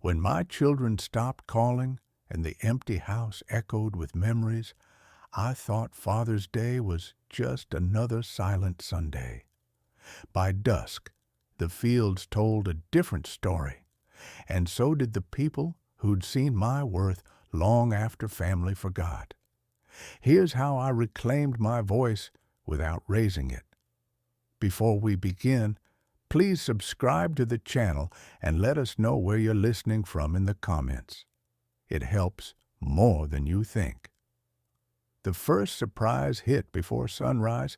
When my children stopped calling and the empty house echoed with memories, I thought Father's Day was just another silent Sunday. By dusk, the fields told a different story, and so did the people who'd seen my worth long after family forgot. Here's how I reclaimed my voice without raising it. Before we begin, please subscribe to the channel and let us know where you're listening from in the comments. It helps more than you think. The first surprise hit before sunrise,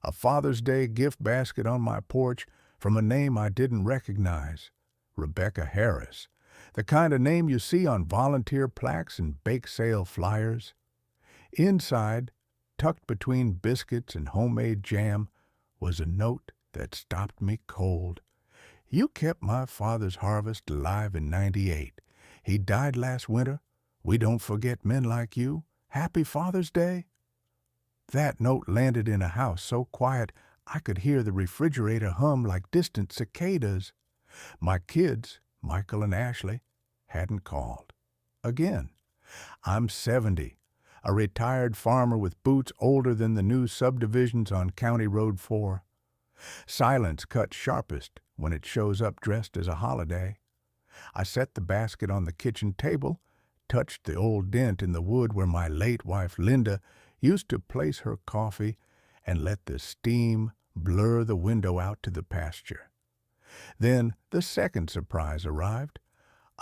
a Father's Day gift basket on my porch from a name I didn't recognize, Rebecca Harris, the kind of name you see on volunteer plaques and bake sale flyers. Inside, tucked between biscuits and homemade jam, was a note that stopped me cold. You kept my father's harvest alive in '98. He died last winter. We don't forget men like you. Happy Father's Day. That note landed in a house so quiet I could hear the refrigerator hum like distant cicadas. My kids, Michael and Ashley, hadn't called. Again. I'm 70, a retired farmer with boots older than the new subdivisions on County Road 4. Silence cuts sharpest when it shows up dressed as a holiday. I set the basket on the kitchen table, touched the old dent in the wood where my late wife Linda used to place her coffee, and let the steam blur the window out to the pasture. Then the second surprise arrived,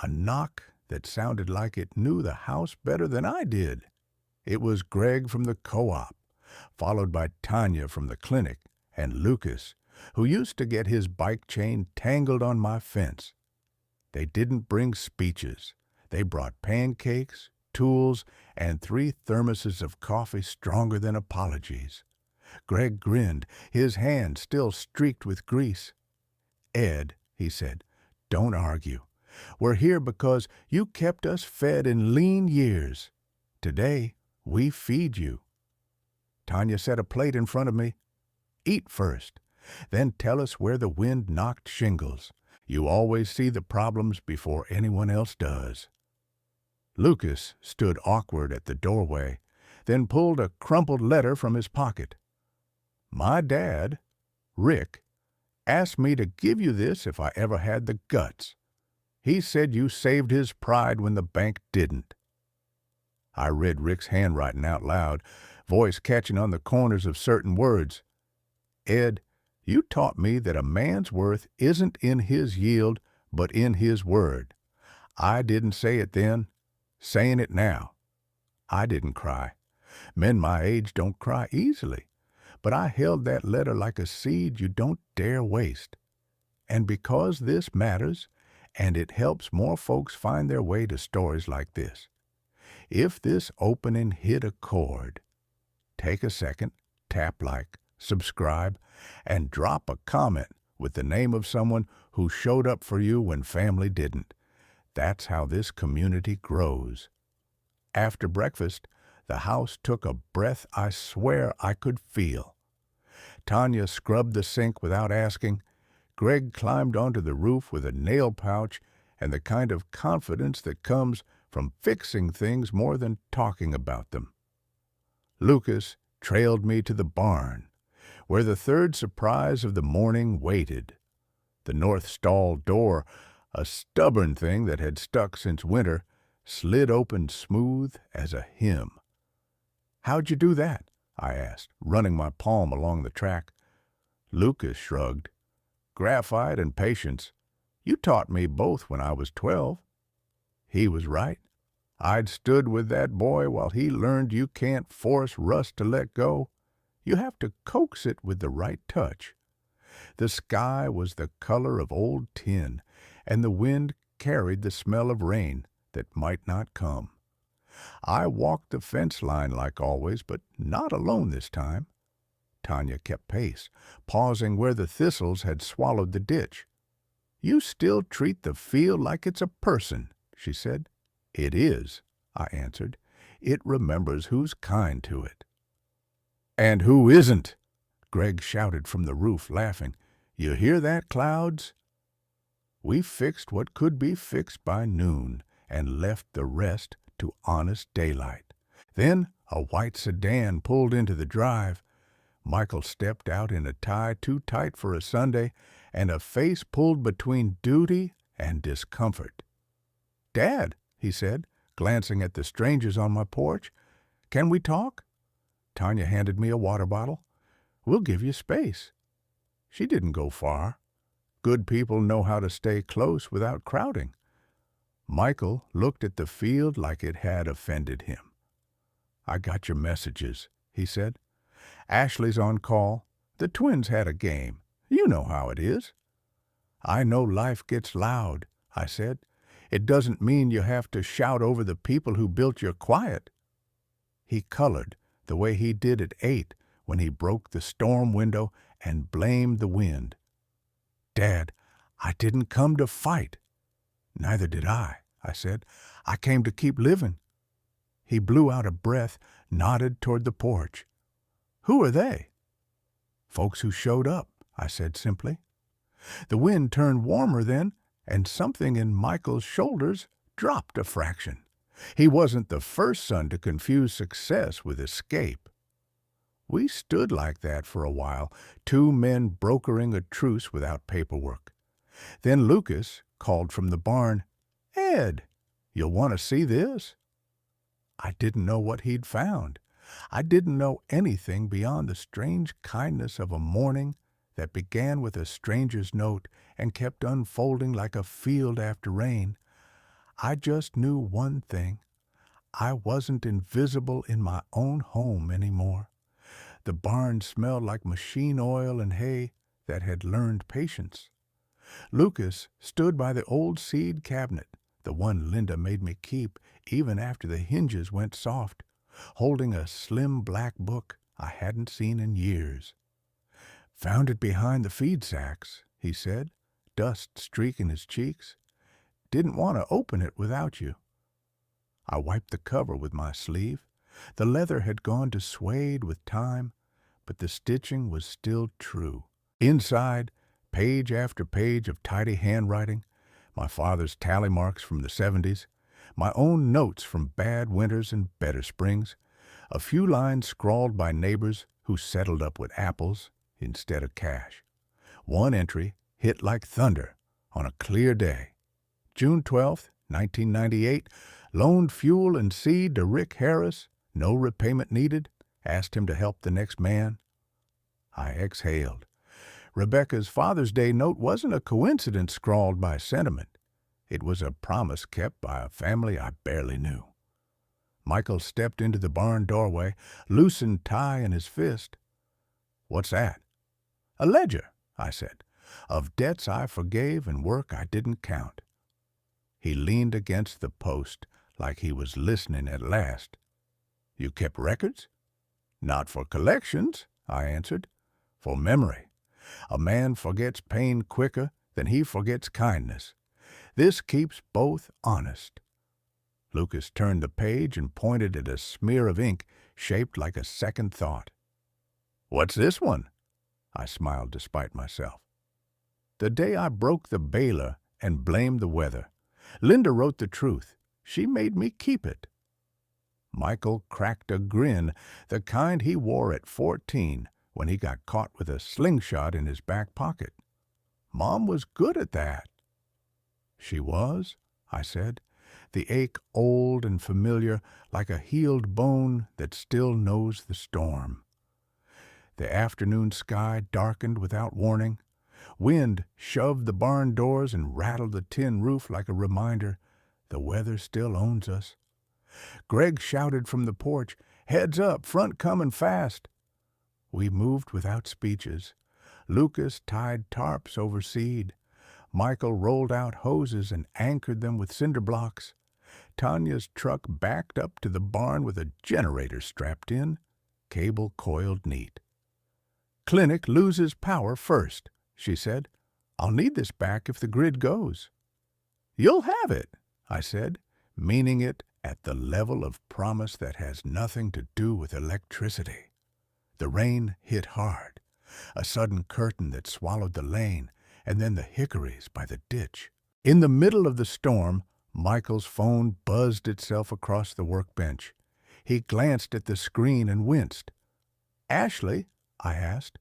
a knock that sounded like it knew the house better than I did. It was Greg from the co-op, followed by Tanya from the clinic, and Lucas, who used to get his bike chain tangled on my fence. They didn't bring speeches. They brought pancakes, tools, and 3 thermoses of coffee stronger than apologies. Greg grinned, his hand still streaked with grease. "Ed," he said, "don't argue. We're here because you kept us fed in lean years. Today, we feed you." Tanya set a plate in front of me. "Eat first, then tell us where the wind knocked shingles. You always see the problems before anyone else does." Lucas stood awkward at the doorway, then pulled a crumpled letter from his pocket. "My dad, Rick, asked me to give you this if I ever had the guts. He said you saved his pride when the bank didn't." I read Rick's handwriting out loud, voice catching on the corners of certain words. "Ed, you taught me that a man's worth isn't in his yield, but in his word. I didn't say it then, saying it now." I didn't cry. Men my age don't cry easily, but I held that letter like a seed you don't dare waste. And because this matters, and it helps more folks find their way to stories like this, if this opening hit a chord, take a second, tap like, subscribe, and drop a comment with the name of someone who showed up for you when family didn't. That's how this community grows. After breakfast, the house took a breath I swear I could feel. Tanya scrubbed the sink without asking. Greg climbed onto the roof with a nail pouch and the kind of confidence that comes from fixing things more than talking about them. Lucas trailed me to the barn, where the third surprise of the morning waited. The north stall door, a stubborn thing that had stuck since winter, slid open smooth as a hymn. "How'd you do that?" I asked, running my palm along the track. Lucas shrugged. "Graphite and patience. You taught me both when I was 12. He was right. I'd stood with that boy while he learned you can't force rust to let go. You have to coax it with the right touch. The sky was the color of old tin, and the wind carried the smell of rain that might not come. I walked the fence line like always, but not alone this time." Tanya kept pace, pausing where the thistles had swallowed the ditch. "You still treat the field like it's a person," she said. "It is," I answered. "It remembers who's kind to it." "And who isn't?" Greg shouted from the roof, laughing. "You hear that, clouds?" We fixed what could be fixed by noon and left the rest to honest daylight. Then a white sedan pulled into the drive. Michael stepped out in a tie too tight for a Sunday and a face pulled between duty and discomfort. "Dad," he said, glancing at the strangers on my porch, "can we talk?" Tanya handed me a water bottle. "We'll give you space." She didn't go far. Good people know how to stay close without crowding. Michael looked at the field like it had offended him. "I got your messages," he said. "Ashley's on call. The twins had a game. You know how it is." "I know life gets loud," I said. "It doesn't mean you have to shout over the people who built your quiet." He colored the way he did at 8 when he broke the storm window and blamed the wind. "Dad, I didn't come to fight." "Neither did I said. "I came to keep living." He blew out a breath, nodded toward the porch. "Who are they?" "Folks who showed up," I said simply. The wind turned warmer then, and something in Michael's shoulders dropped a fraction. He wasn't the first son to confuse success with escape. We stood like that for a while, two men brokering a truce without paperwork. Then Lucas called from the barn, "Ed, you'll want to see this." I didn't know what he'd found. I didn't know anything beyond the strange kindness of a morning that began with a stranger's note and kept unfolding like a field after rain. I just knew one thing. I wasn't invisible in my own home anymore. The barn smelled like machine oil and hay that had learned patience. Lucas stood by the old seed cabinet, the one Linda made me keep even after the hinges went soft, holding a slim black book I hadn't seen in years. "Found it behind the feed sacks," he said, dust streaking his cheeks. "Didn't want to open it without you." I wiped the cover with my sleeve. The leather had gone to suede with time, but the stitching was still true. Inside, page after page of tidy handwriting, my father's tally marks from the 70s, my own notes from bad winters and better springs, a few lines scrawled by neighbors who settled up with apples instead of cash. One entry hit like thunder on a clear day. June 12th, 1998, loaned fuel and seed to Rick Harris, no repayment needed, asked him to help the next man. I exhaled. Rebecca's Father's Day note wasn't a coincidence scrawled by sentiment. It was a promise kept by a family I barely knew. Michael stepped into the barn doorway, loosened tie in his fist. "What's that?" "A ledger," I said, "of debts I forgave and work I didn't count." He leaned against the post like he was listening at last. "You kept records?" "Not for collections," I answered. "For memory. A man forgets pain quicker than he forgets kindness. This keeps both honest." Lucas turned the page and pointed at a smear of ink shaped like a second thought. "What's this one?" I smiled despite myself. "The day I broke the baler and blamed the weather. Linda wrote the truth. She made me keep it." Michael cracked a grin, the kind he wore at 14 when he got caught with a slingshot in his back pocket. "Mom was good at that." "She was," I said, the ache old and familiar like a healed bone that still knows the storm. The afternoon sky darkened without warning. Wind shoved the barn doors and rattled the tin roof like a reminder the weather still owns us. Greg shouted from the porch, "Heads up, front coming fast." We moved without speeches. Lucas tied tarps over seed. Michael rolled out hoses and anchored them with cinder blocks. Tanya's truck backed up to the barn with a generator strapped in, cable coiled neat. "Clinic loses power first," she said. "I'll need this back if the grid goes." "You'll have it," I said, meaning it at the level of promise that has nothing to do with electricity. The rain hit hard, a sudden curtain that swallowed the lane, and then the hickories by the ditch. In the middle of the storm, Michael's phone buzzed itself across the workbench. He glanced at the screen and winced. "Ashley?" I asked.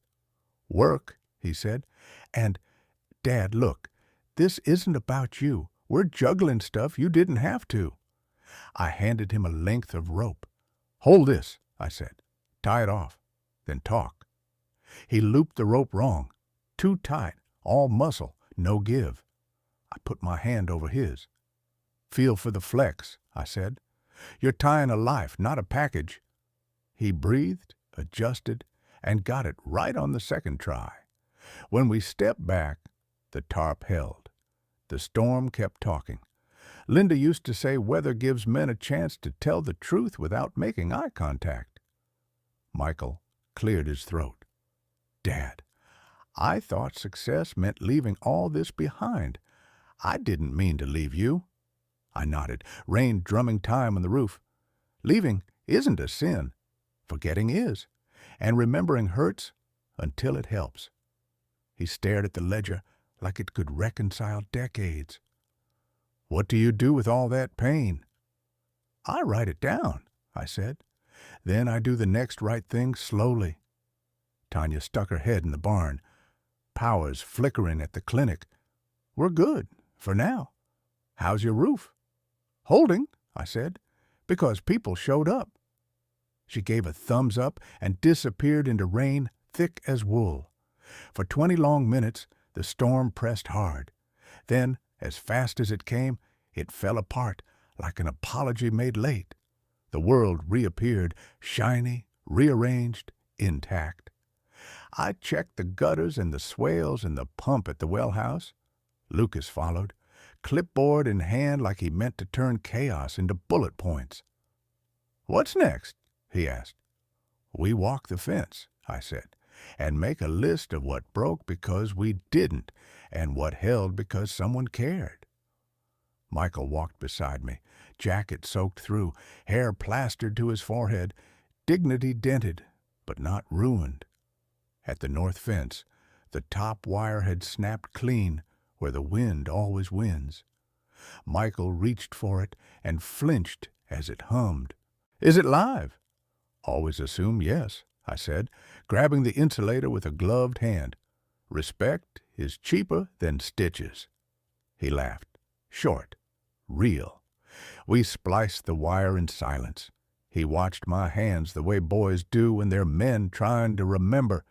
"Work," he said. "And, Dad, look, this isn't about you. We're juggling stuff you didn't have to." I handed him a length of rope. "Hold this," I said. "Tie it off. Then talk." He looped the rope wrong. Too tight, all muscle, no give. I put my hand over his. "Feel for the flex," I said. "You're tying a life, not a package." He breathed, adjusted, and got it right on the second try. When we stepped back, the tarp held. The storm kept talking. Linda used to say weather gives men a chance to tell the truth without making eye contact. Michael cleared his throat. "Dad, I thought success meant leaving all this behind. I didn't mean to leave you." I nodded, rain drumming time on the roof. "Leaving isn't a sin. Forgetting is. And remembering hurts until it helps." He stared at the ledger like it could reconcile decades. "What do you do with all that pain?" "I write it down," I said. "Then I do the next right thing slowly." Tanya stuck her head in the barn. Power's flickering at the clinic. "We're good, for now. How's your roof?" "Holding," I said, "because people showed up." She gave a thumbs up and disappeared into rain thick as wool. For 20 long minutes, the storm pressed hard. Then, as fast as it came, it fell apart like an apology made late. The world reappeared, shiny, rearranged, intact. I checked the gutters and the swales and the pump at the well house. Lucas followed, clipboard in hand like he meant to turn chaos into bullet points. "What's next?" he asked. "We walk the fence," I said, "and make a list of what broke because we didn't and what held because someone cared." Michael walked beside me, jacket soaked through, hair plastered to his forehead, dignity dented, but not ruined. At the north fence, the top wire had snapped clean where the wind always wins. Michael reached for it and flinched as it hummed. "Is it live?" "Always assume yes," I said, grabbing the insulator with a gloved hand. "Respect is cheaper than stitches." He laughed. Short. Real. We spliced the wire in silence. He watched my hands the way boys do when they're men trying to remember.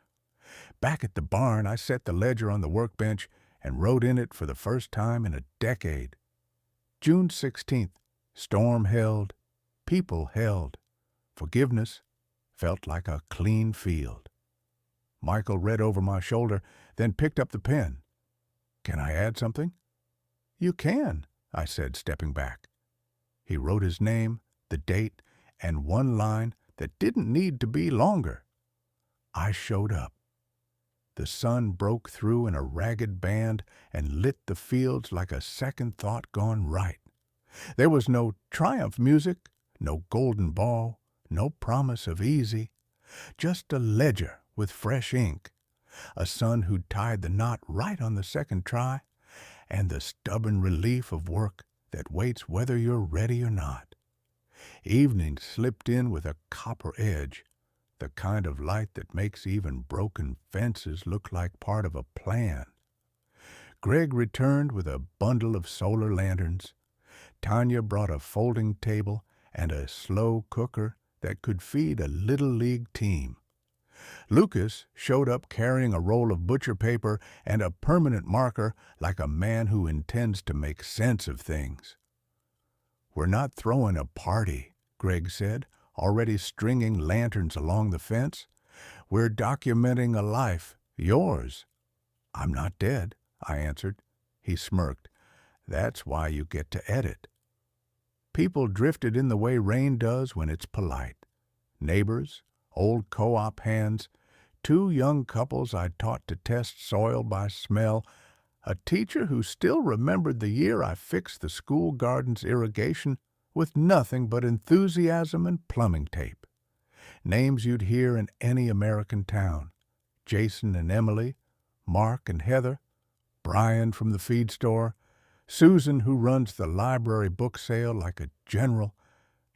Back at the barn, I set the ledger on the workbench and wrote in it for the first time in a decade. June 16th. Storm held. People held. Forgiveness felt like a clean field. Michael read over my shoulder, then picked up the pen. "Can I add something?" "You can," I said, stepping back. He wrote his name, the date, and one line that didn't need to be longer. I showed up. The sun broke through in a ragged band and lit the fields like a second thought gone right. There was no triumph music, no golden ball, no promise of easy, just a ledger with fresh ink, a son who'd tied the knot right on the second try, and the stubborn relief of work that waits whether you're ready or not. Evening slipped in with a copper edge, the kind of light that makes even broken fences look like part of a plan. Greg returned with a bundle of solar lanterns. Tanya brought a folding table and a slow cooker that could feed a little league team. Lucas showed up carrying a roll of butcher paper and a permanent marker like a man who intends to make sense of things. "We're not throwing a party," Greg said, already stringing lanterns along the fence. "We're documenting a life, yours." "I'm not dead," I answered. He smirked. "That's why you get to edit." People drifted in the way rain does when it's polite. Neighbors, old co-op hands, 2 young couples I'd taught to test soil by smell, a teacher who still remembered the year I fixed the school garden's irrigation with nothing but enthusiasm and plumbing tape. Names you'd hear in any American town. Jason and Emily, Mark and Heather, Brian from the feed store, Susan, who runs the library book sale like a general,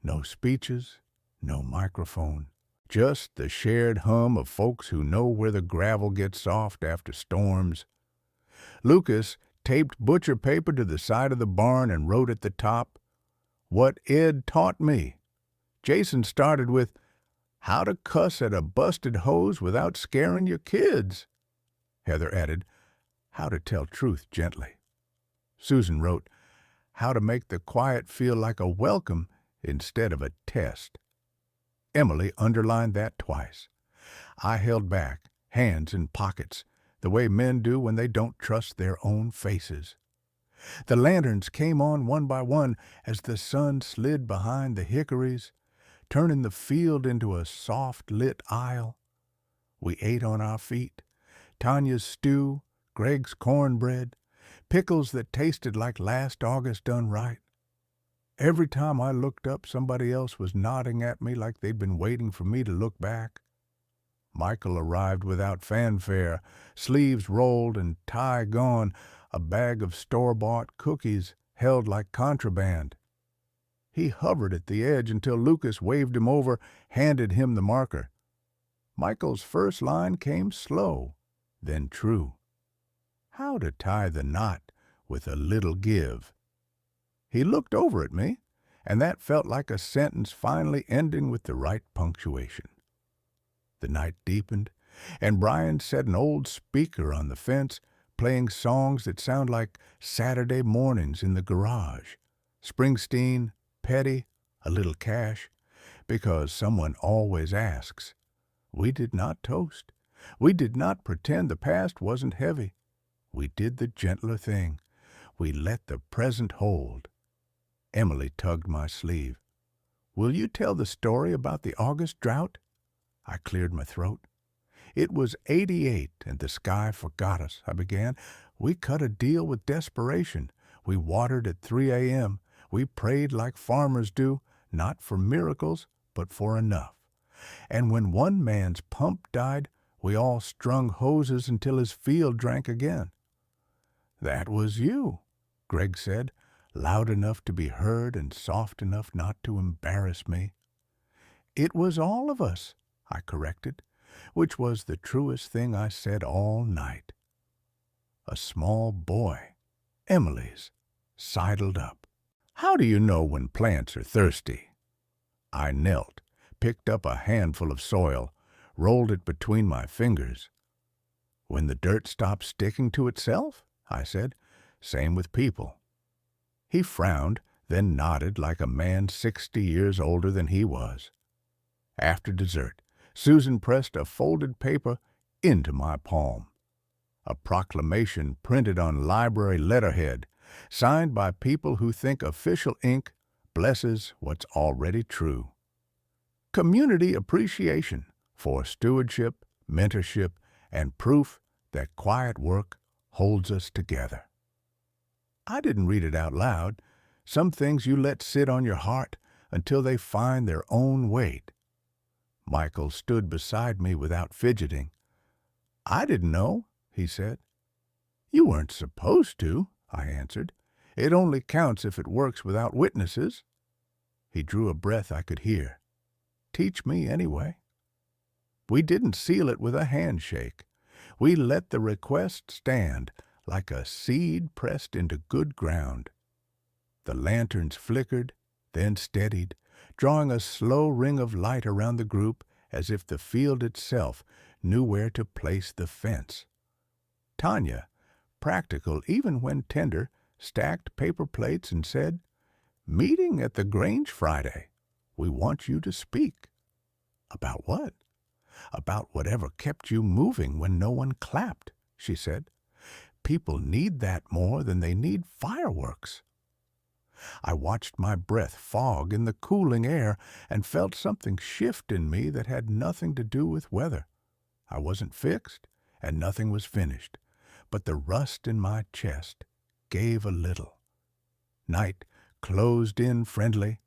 no speeches, no microphone. Just the shared hum of folks who know where the gravel gets soft after storms. Lucas taped butcher paper to the side of the barn and wrote at the top, "What Ed taught me." Jason started with, "How to cuss at a busted hose without scaring your kids." Heather added, "How to tell truth gently." Susan wrote, "How to make the quiet feel like a welcome instead of a test." Emily underlined that twice. I held back, hands in pockets, the way men do when they don't trust their own faces. The lanterns came on one by one as the sun slid behind the hickories, turning the field into a soft-lit aisle. We ate on our feet, Tanya's stew, Greg's cornbread, pickles that tasted like last August done right. Every time I looked up, somebody else was nodding at me like they'd been waiting for me to look back. Michael arrived without fanfare, sleeves rolled and tie gone, a bag of store-bought cookies held like contraband. He hovered at the edge until Lucas waved him over, handed him the marker. Michael's first line came slow, then true. How to tie the knot with a little give. He looked over at me, and that felt like a sentence finally ending with the right punctuation. The night deepened, and Brian set an old speaker on the fence, playing songs that sound like Saturday mornings in the garage. Springsteen, Petty, a little Cash, because someone always asks. We did not toast. We did not pretend the past wasn't heavy. We did the gentler thing. We let the present hold. Emily tugged my sleeve. "Will you tell the story about the August drought?" I cleared my throat. "It was '88, and the sky forgot us," I began. "We cut a deal with desperation. We watered at 3 a.m. We prayed like farmers do, not for miracles, but for enough. And when one man's pump died, we all strung hoses until his field drank again." "That was you," Greg said, loud enough to be heard and soft enough not to embarrass me. "It was all of us," I corrected, which was the truest thing I said all night. A small boy, Emily's, sidled up. "How do you know when plants are thirsty?" I knelt, picked up a handful of soil, rolled it between my fingers. "When the dirt stops sticking to itself," I said. "Same with people." He frowned, then nodded like a man 60 years older than he was. After dessert, Susan pressed a folded paper into my palm. A proclamation printed on library letterhead, signed by people who think official ink blesses what's already true. Community appreciation for stewardship, mentorship, and proof that quiet work holds us together. I didn't read it out loud. Some things you let sit on your heart until they find their own weight. Michael stood beside me without fidgeting. "I didn't know," he said. "You weren't supposed to," I answered. "It only counts if it works without witnesses." He drew a breath I could hear. "Teach me anyway." We didn't seal it with a handshake. We let the request stand like a seed pressed into good ground. The lanterns flickered, then steadied, drawing a slow ring of light around the group as if the field itself knew where to place the fence. Tanya, practical even when tender, stacked paper plates and said, "Meeting at the Grange Friday. We want you to speak." "About what?" "About whatever kept you moving when no one clapped," she said. "People need that more than they need fireworks." I watched my breath fog in the cooling air and felt something shift in me that had nothing to do with weather. I wasn't fixed, and nothing was finished, but the rust in my chest gave a little. Night closed in friendly.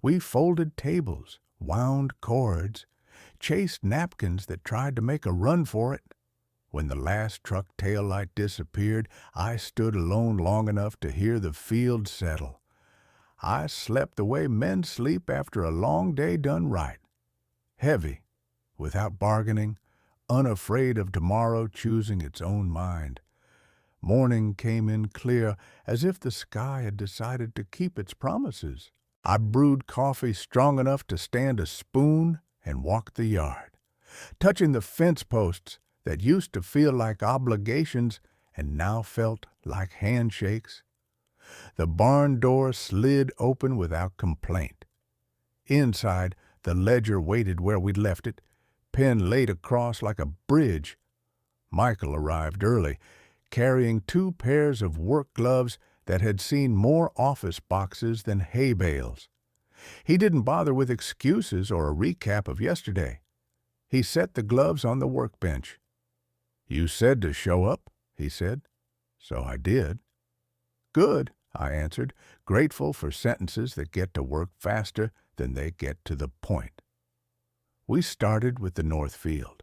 We folded tables, wound cords, chased napkins that tried to make a run for it. When the last truck taillight disappeared, I stood alone long enough to hear the field settle. I slept the way men sleep after a long day done right. Heavy, without bargaining, unafraid of tomorrow choosing its own mind. Morning came in clear, as if the sky had decided to keep its promises. I brewed coffee strong enough to stand a spoon and walk the yard, touching the fence posts that used to feel like obligations and now felt like handshakes. The barn door slid open without complaint. Inside, the ledger waited where we'd left it, pen laid across like a bridge. Michael arrived early, carrying 2 pairs of work gloves that had seen more office boxes than hay bales. He didn't bother with excuses or a recap of yesterday. He set the gloves on the workbench. "You said to show up," he said. "So I did." "Good," I answered, grateful for sentences that get to work faster than they get to the point. We started with the north field.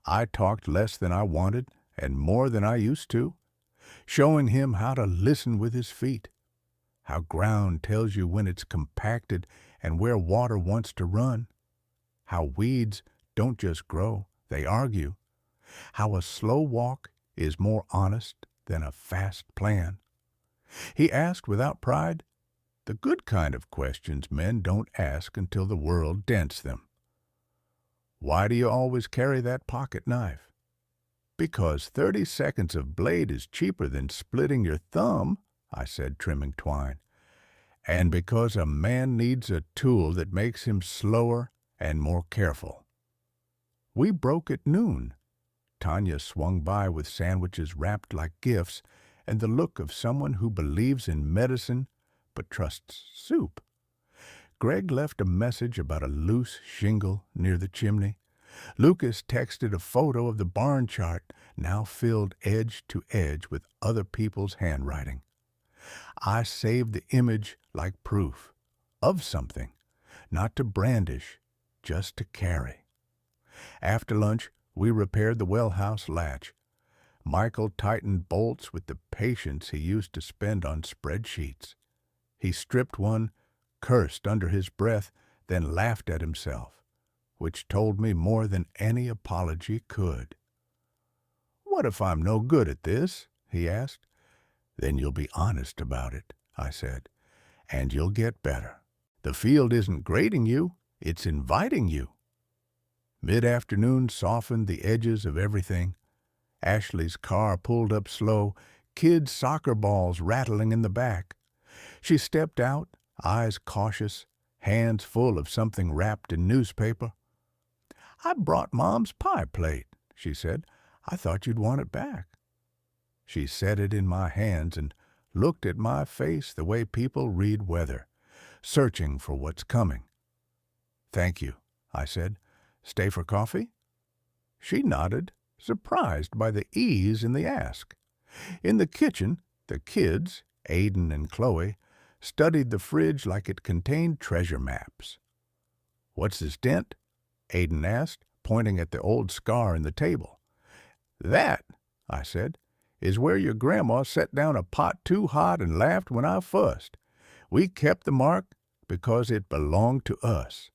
I talked less than I wanted and more than I used to, showing him how to listen with his feet, how ground tells you when it's compacted and where water wants to run, how weeds don't just grow, they argue, how a slow walk is more honest than a fast plan. He asked without pride, the good kind of questions men don't ask until the world dents them. "Why do you always carry that pocket knife?" "Because 30 seconds of blade is cheaper than splitting your thumb," I said, trimming twine. "And because a man needs a tool that makes him slower and more careful." We broke at noon. Tanya swung by with sandwiches wrapped like gifts and the look of someone who believes in medicine but trusts soup. Greg left a message about a loose shingle near the chimney. Lucas texted a photo of the barn chart, now filled edge to edge with other people's handwriting. I saved the image like proof of something, not to brandish, just to carry. After lunch, we repaired the well house latch. Michael tightened bolts with the patience he used to spend on spreadsheets. He stripped one, cursed under his breath, then laughed at himself, which told me more than any apology could. "What if I'm no good at this?" he asked. "Then you'll be honest about it," I said, "and you'll get better. The field isn't grading you, it's inviting you." Mid-afternoon softened the edges of everything. Ashley's car pulled up slow, kids' soccer balls rattling in the back. She stepped out, eyes cautious, hands full of something wrapped in newspaper. "I brought Mom's pie plate," she said. "I thought you'd want it back." She set it in my hands and looked at my face the way people read weather, searching for what's coming. "Thank you," I said. "Stay for coffee?" She nodded, surprised by the ease in the ask. In the kitchen, the kids, Aiden and Chloe, studied the fridge like it contained treasure maps. "What's this dent?" Aiden asked, pointing at the old scar in the table. "That," I said, "is where your grandma set down a pot too hot and laughed when I fussed. We kept the mark because it belonged to us."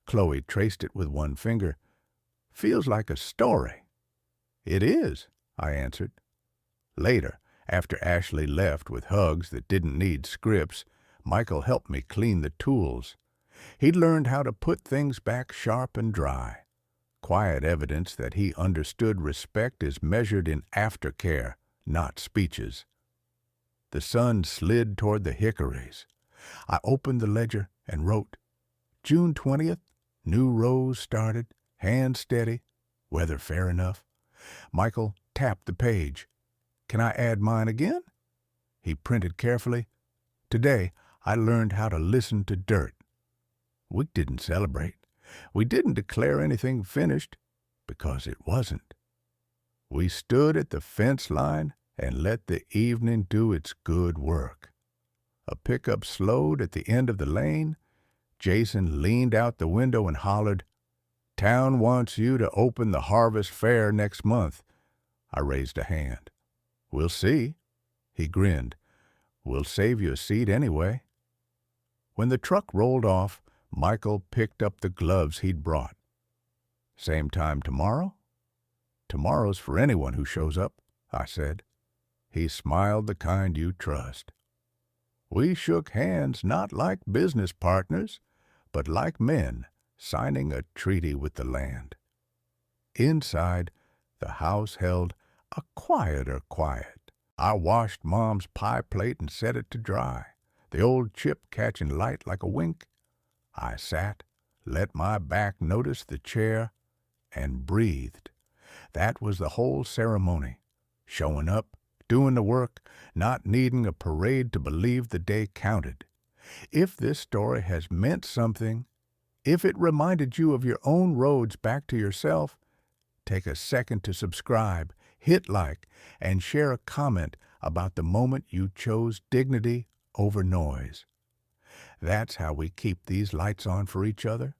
Chloe traced it with one finger. "Feels like a story." "It is," I answered. Later, after Ashley left with hugs that didn't need scripts, Michael helped me clean the tools. He'd learned how to put things back sharp and dry. Quiet evidence that he understood respect is measured in aftercare, not speeches. The sun slid toward the hickories. I opened the ledger and wrote, June 20th, new rows started, hand steady, weather fair enough. Michael tapped the page. "Can I add mine again?" He printed carefully. "Today, I learned how to listen to dirt." We didn't celebrate. We didn't declare anything finished, because it wasn't. We stood at the fence line and let the evening do its good work. A pickup slowed at the end of the lane. Jason leaned out the window and hollered, Town wants you to open the Harvest Fair next month. I raised a hand. We'll see. He grinned. We'll save you a seat anyway. When the truck rolled off, Michael picked up the gloves he'd brought. Same time tomorrow? Tomorrow's for anyone who shows up, I said. He smiled the kind you trust. We shook hands not like business partners, but like men signing a treaty with the land. Inside, the house held a quieter quiet. I washed Mom's pie plate and set it to dry, the old chip catching light like a wink. I sat, let my back notice the chair, and breathed. That was the whole ceremony. Showing up, doing the work, not needing a parade to believe the day counted. If this story has meant something, if it reminded you of your own roads back to yourself, take a second to subscribe, hit like, and share a comment about the moment you chose dignity over noise. That's how we keep these lights on for each other.